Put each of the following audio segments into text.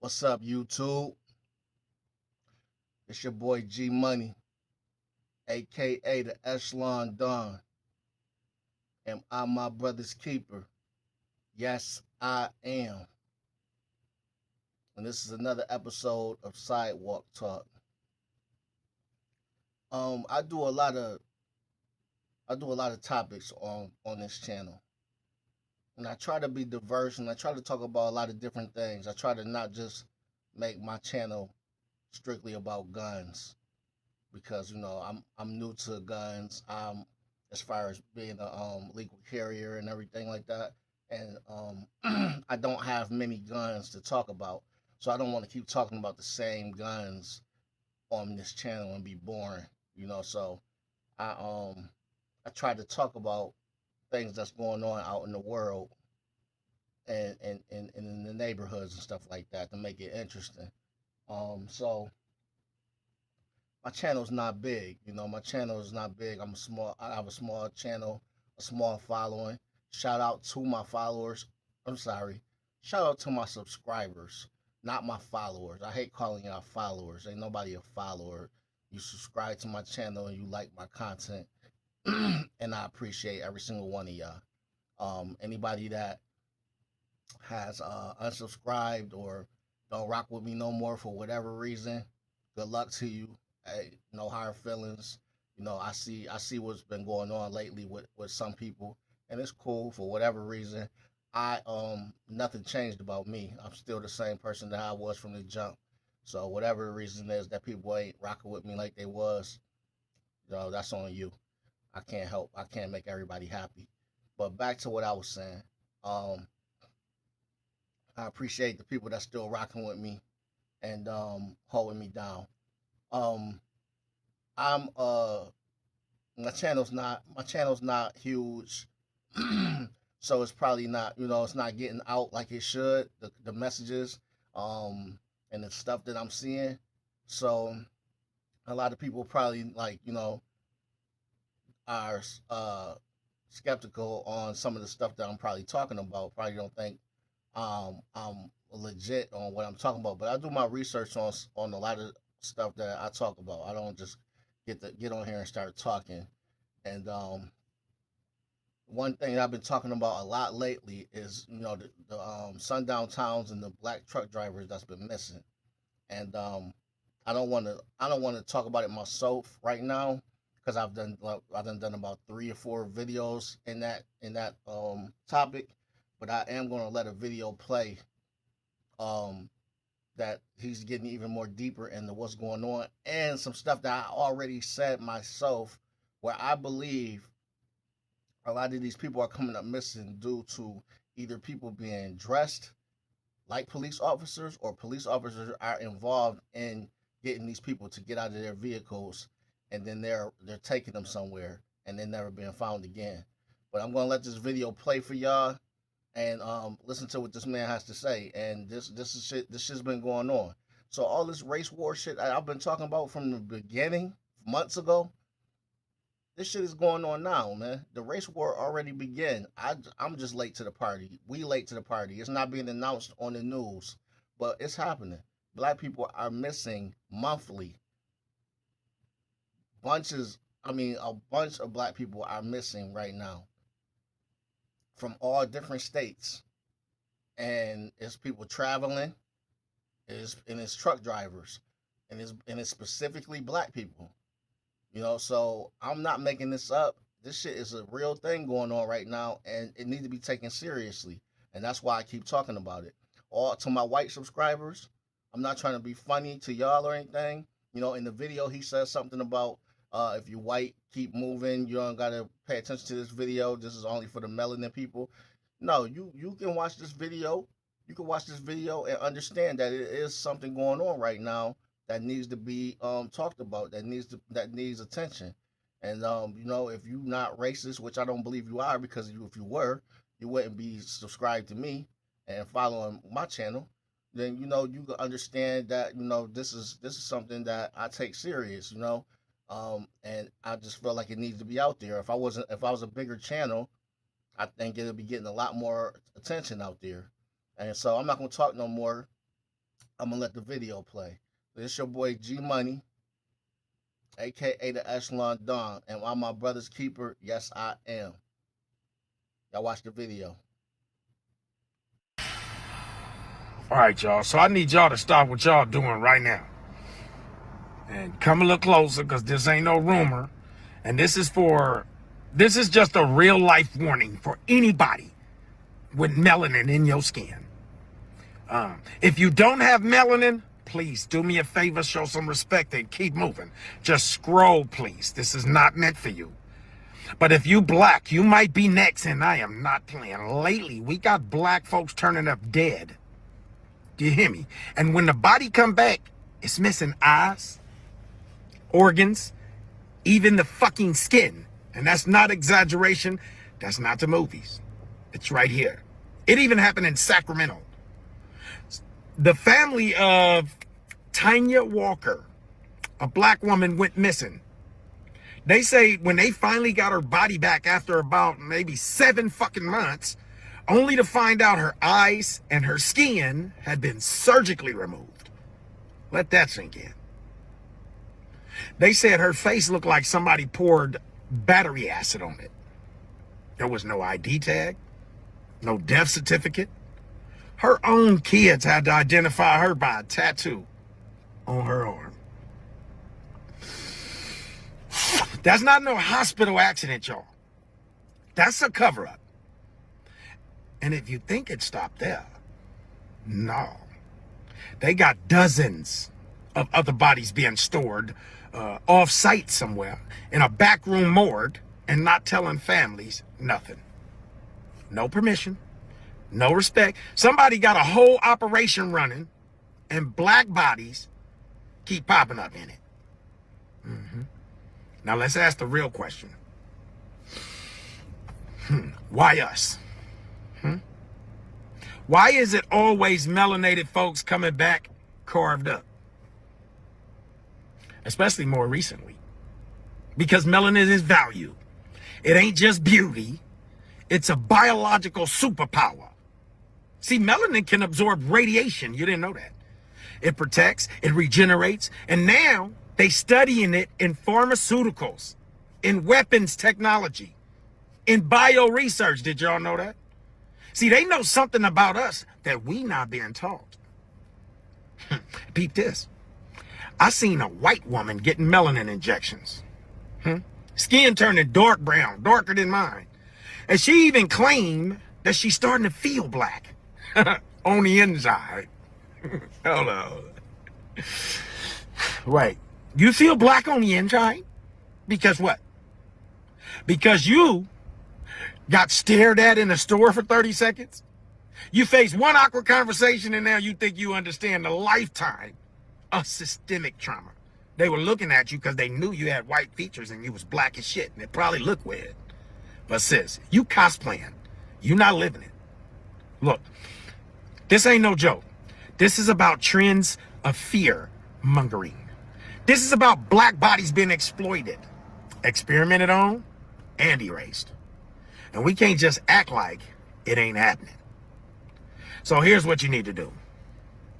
What's up, YouTube? It's your boy G Money, aka the Echelon Don. Am I my brother's keeper? Yes, I am. And this is another episode of Sidewalk Talk. I do a lot of topics on this channel, and I try to be diverse, and I try to talk about a lot of different things. I try to not just make my channel strictly about guns, because I'm new to guns. As far as being a legal carrier and everything like that, and I don't have many guns to talk about, so I don't want to keep talking about the same guns on this channel and be boring. So I I try to talk about things that's going on out in the world and in the neighborhoods and stuff like that to make it interesting. So my channel's not big. My channel is not big. I have a small channel, a small following. Shout out to my followers. I'm sorry. Shout out to my subscribers, not my followers. I hate calling y'all followers. Ain't nobody a follower. You subscribe to my channel and you like my content, and I appreciate every single one of y'all. Anybody that has unsubscribed or don't rock with me no more for whatever reason, good luck to you. Hey, no hard feelings. I see what's been going on lately with some people, and it's cool for whatever reason. I Nothing changed about me. I'm still the same person that I was from the jump. So whatever the reason is that people ain't rocking with me like they was, that's on you. I can't help. I can't make everybody happy. But back to what I was saying. Um, I appreciate the people that's still rocking with me and holding me down. Um, I'm my channel's not huge, so it's probably not it's not getting out like it should. The messages, um, and the stuff that I'm seeing. So a lot of people probably are skeptical on some of the stuff that I'm probably talking about. Probably don't think I'm legit on what I'm talking about, but I do my research on a lot of stuff that I talk about. I don't just get on here and start talking. And one thing I've been talking about a lot lately is the sundown towns and the black truck drivers that's been missing. And I don't want to talk about it myself right now because I've done about 3 or 4 videos in that topic, but I am going to let a video play um that he's getting even more deeper into what's going on and some stuff that I already said myself, where I believe a lot of these people are coming up missing due to either people being dressed like police officers or police officers are involved in getting these people to get out of their vehicles, and then they're taking them somewhere and they're never being found again. But I'm gonna let this video play for y'all and listen to what this man has to say. And this is shit. This shit's been going on. So all this race war shit I've been talking about from the beginning, months ago, this shit is going on now, man. The race war already began. I'm just late to the party. We late to the party. It's not being announced on the news, but it's happening. Black people are missing monthly. A bunch of black people are missing right now from all different states, and it's people traveling. It's truck drivers, and it's specifically black people. So I'm not making this up. This shit is a real thing going on right now, and it needs to be taken seriously. And that's why I keep talking about it. All to my white subscribers, I'm not trying to be funny to y'all or anything. In the video, he says something about if you're white, keep moving. You don't gotta pay attention to this video. This is only for the melanin people. No, you can watch this video. You can watch this video and understand that it is something going on right now that needs to be talked about, that needs attention. And if you're not racist, which I don't believe you are, because if you were, you wouldn't be subscribed to me and following my channel. Then you can understand that this is something that I take serious. And I just feel like it needs to be out there. If I was a bigger channel, I think it'll be getting a lot more attention out there. And so I'm not gonna talk no more. I'm gonna let the video play. This your boy G Money, aka the Echelon Don, and I'm my brother's keeper. Yes, I am. Y'all watch the video. All right, y'all. So I need y'all to stop what y'all doing right now and come a little closer, because this ain't no rumor, and this is just a real life warning for anybody with melanin in your skin. If you don't have melanin, please do me a favor, show some respect and keep moving. Just scroll, please. This is not meant for you. But if you black, you might be next, and I am not playing. Lately, we got black folks turning up dead. Do you hear me? And when the body come back, it's missing eyes, organs, even the fucking skin. And that's not exaggeration. That's not the movies. It's right here. It even happened in Sacramento. The family of Tanya Walker, a black woman, went missing. They say when they finally got her body back after about maybe 7 fucking months, only to find out her eyes and her skin had been surgically removed. Let that sink in. They said her face looked like somebody poured battery acid on it. There was no ID tag, no death certificate. Her own kids had to identify her by a tattoo on her arm. That's not no hospital accident, y'all. That's a cover-up. And if you think it stopped there, no. They got dozens of other bodies being stored off-site somewhere in a backroom morgue and not telling families nothing. No permission, no respect. Somebody got a whole operation running and black bodies keep popping up in it. Now let's ask the real question. Why us? Why is it always melanated folks coming back carved up? Especially more recently. Because melanin is value. It ain't just beauty. It's a biological superpower. See, melanin can absorb radiation. You didn't know that. It protects, it regenerates, and now they studying it in pharmaceuticals, in weapons technology, in bio research. Did y'all know that? See, they know something about us that we not being taught. Peep this. I seen a white woman getting melanin injections. Skin turning dark brown, darker than mine. And she even claimed that she's starting to feel black on the inside. Hold on. Wait, you feel black on the inside? Because what? Because you got stared at in a store for 30 seconds? You face one awkward conversation and now you think you understand the lifetime of systemic trauma. They were looking at you because they knew you had white features and you was black as shit, and it probably looked weird. But sis, you cosplaying. You not living it. Look, this ain't no joke. This is about trends of fear mongering. This is about black bodies being exploited, experimented on, and erased. And we can't just act like it ain't happening. So here's what you need to do.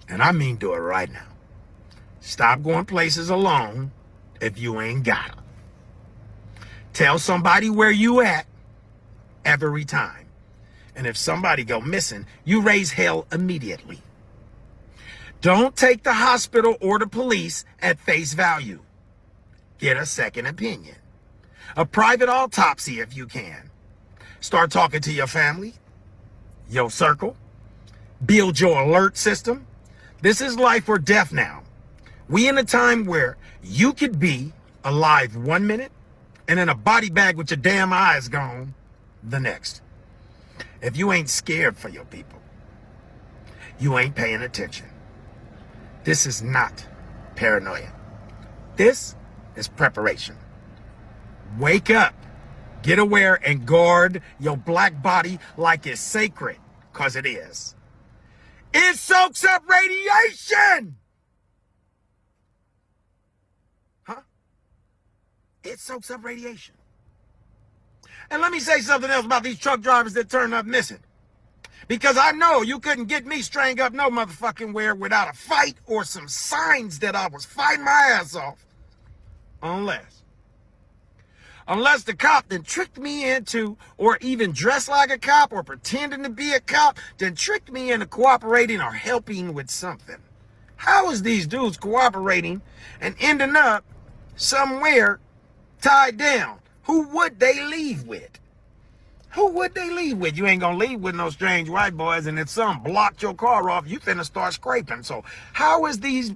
And I mean do it right now. Stop going places alone if you ain't got them. Tell somebody where you at every time. And if somebody go missing, you raise hell immediately. Don't take the hospital or the police at face value. Get a second opinion. A private autopsy if you can. Start talking to your family, your circle. Build your alert system. This is life or death now. We in a time where you could be alive 1 minute and in a body bag with your damn eyes gone the next. If you ain't scared for your people, you ain't paying attention. This is not paranoia. This is preparation. Wake up, get aware, and guard your black body like it's sacred, because it is. It soaks up radiation! Huh? It soaks up radiation. And let me say something else about these truck drivers that turn up missing. Because I know you couldn't get me straight up no motherfucking where without a fight or some signs that I was fighting my ass off. Unless the cop then tricked me into, or even dressed like a cop or pretending to be a cop, then tricked me into cooperating or helping with something. How is these dudes cooperating and ending up somewhere tied down? Who would they leave with? Who would they leave with? You ain't gonna leave with no strange white boys, and if some blocked your car off, you finna start scraping. So how is these?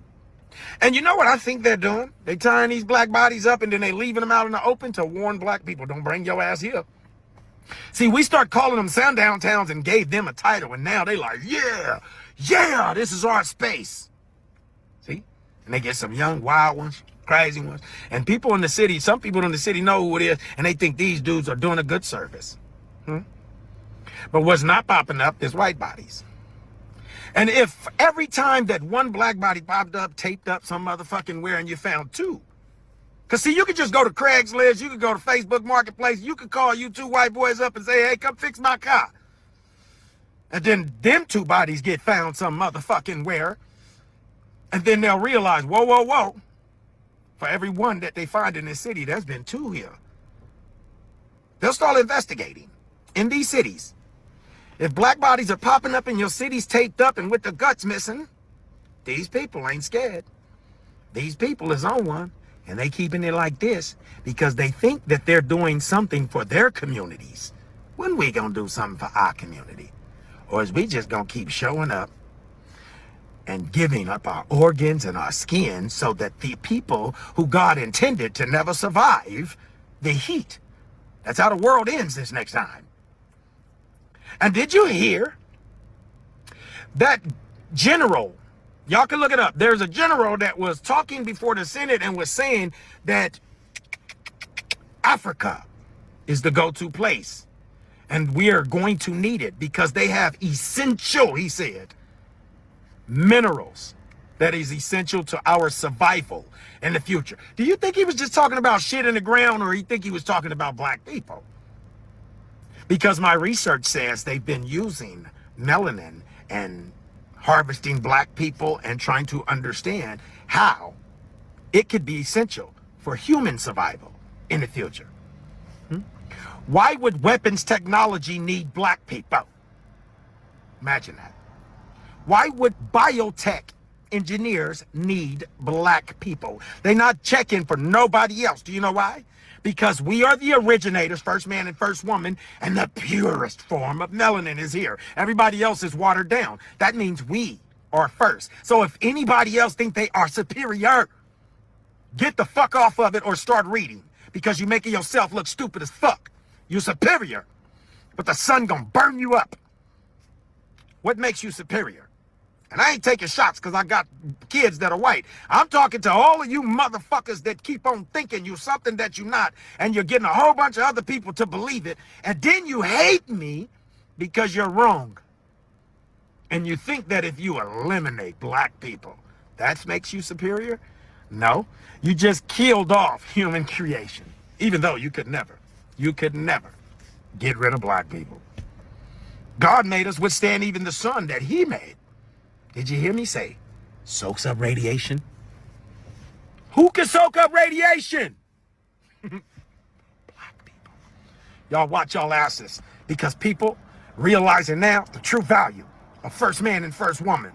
And you know what I think they're doing? They tying these black bodies up and then they leaving them out in the open to warn black people, don't bring your ass here. See, we start calling them sundown towns and gave them a title, and now they like, yeah, this is our space. See? And they get some young, wild ones, crazy ones. And people in the city, some people in the city know who it is, and they think these dudes are doing a good service. But what's not popping up is white bodies. And if every time that one black body popped up, taped up some motherfucking where, and you found two. Because see, you could just go to Craigslist, you could go to Facebook Marketplace, you could call you two white boys up and say, hey, come fix my car. And then them two bodies get found some motherfucking where. And then they'll realize, whoa. For every one that they find in this city, there's been two here. They'll start investigating in these cities. If black bodies are popping up in your cities taped up and with the guts missing, these people ain't scared. These people is on one, and they keeping it like this because they think that they're doing something for their communities. When we gonna do something for our community? Or is we just gonna keep showing up and giving up our organs and our skin so that the people who God intended to never survive the heat? That's how the world ends this next time. And did you hear that general? Y'all can look it up. There's a general that was talking before the Senate and was saying that Africa is the go-to place. And we are going to need it because they have essential, he said, minerals that is essential to our survival in the future. Do you think he was just talking about shit in the ground, or you think he was talking about black people? Because my research says they've been using melanin and harvesting black people and trying to understand how it could be essential for human survival in the future. Why would weapons technology need black people? Imagine that. Why would biotech engineers need black people? They're not checking for nobody else. Do you know why? Because we are the originators, first man and first woman, and the purest form of melanin is here. Everybody else is watered down. That means we are first. So if anybody else think they are superior, get the fuck off of it or start reading, because you're making yourself look stupid as fuck. You're superior, but the sun gonna burn you up. What makes you superior? And I ain't taking shots because I got kids that are white. I'm talking to all of you motherfuckers that keep on thinking you're something that you're not, and you're getting a whole bunch of other people to believe it, and then you hate me because you're wrong. And you think that if you eliminate black people, that makes you superior? No, you just killed off human creation, even though you could never get rid of black people. God made us withstand even the sun that he made. Did you hear me say, soaks up radiation? Who can soak up radiation? Black people. Y'all watch y'all asses, because people realizing now the true value of first man and first woman.